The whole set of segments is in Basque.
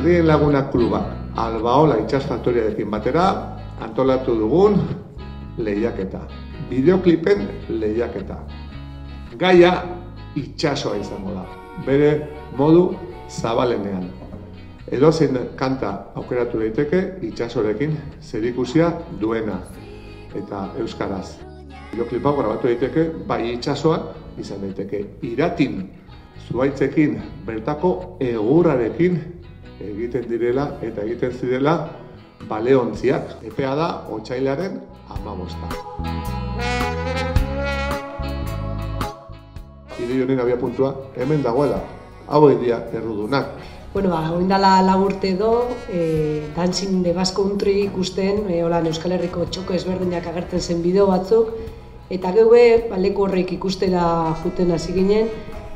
Irrien Laguna Klubak Albaola itsas faktoriarekin batera antolatu dugun lehiaketa. Bideoklipen lehiaketa. Gaia itsasoa izango da, bere modu zabalenean. Edozein kanta aukeratu daiteke itsasorekin zerikusia duena eta euskaraz. Bideoklipa grabatu daiteke bai itsasoan, izan daiteke iratin, zuhaitzekin, bertako egurrarekin egiten direla eta egiten zirela baleontziak. Epea da otsailaren 15. Idei honen abiapuntua hemen dagoela, hau dira errudunak. Bueno, oindala 4 urte edo, Dancing the Basque Country ikusten, holan Euskal Herriko txoko ezberdinak agertzen zen bideo batzuk, eta geube leku horrek ikustera juten hasi ginen,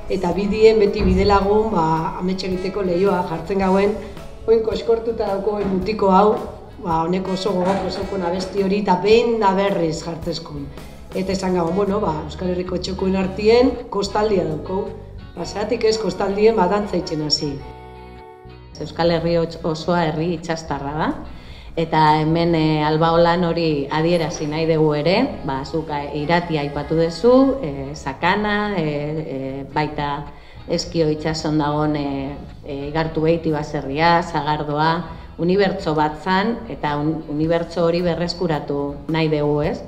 eta bidien beti bidelagun amets egiteko lehioa jartzen gauen, oin koskortuta dauko mutiko hau, honeko oso gogoko osoko abesti hori, eta behin da berriz jartzezkun. Eta esan gauen, bueno, Euskal Herriko txokoen artien kostaldia dauko. Zeratik ez kostaldien dantza itzen hasi. Euskal Herri osoa herri itsastarra da. Eta hemen Albaolan hori adierazi nahi dugu ere, zuk Iratia aipatu duzu, Sakana, baita Eskio itsason dagoen Igartu Beiti baserria, Sagardoa, unibertso bat zan, eta unibertso hori berreskuratu nahi dugu, ez?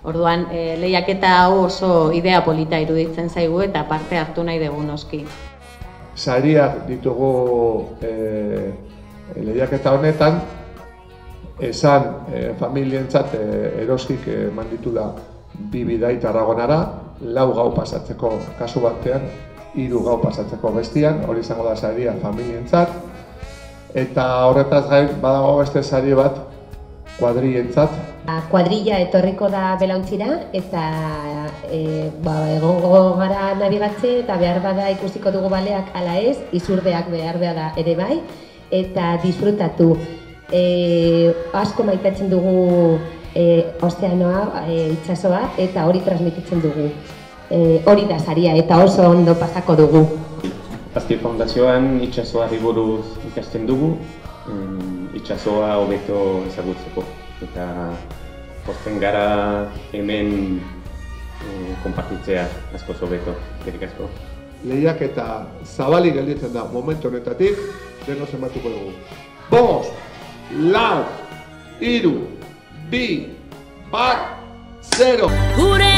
Orduan, lehiaketa hau oso idea polita iruditzen zaigu eta parte hartu nahi dugu noski. Sariak ditugu lehiaketa honetan, esan familientzat eroskik eman ditula 2 bidai Tarragonara, 4 gau pasatzeko kasu batean, 3 gau pasatzeko bestian, hori izango da saria familientzat, eta horretaz gain badago beste sari bat kuadrillentzat. Kuadrilla etorriko da Belauntzira eta egongo gara nabigatze eta behar bada ikusiko dugu baleak ala ez, izurdeak behar da ere bai, eta disfrutatu. Asko maitatzen dugu ozeanoa, itsasoa, eta hori transmititzen dugu. Hori da saria eta oso ondo pasako dugu. Azti Fundazioan itsasoari buruz ikasten dugu, itsasoa hobeto ezagutzeko. Eta pozten gara hemen konpartitzea asko hobeto, eskerrik asko. Lehiaketa zabalik gelditzen da momentu honetatik, deno zenbatuko dugu. 5, 4, 3, 2, 1, 0.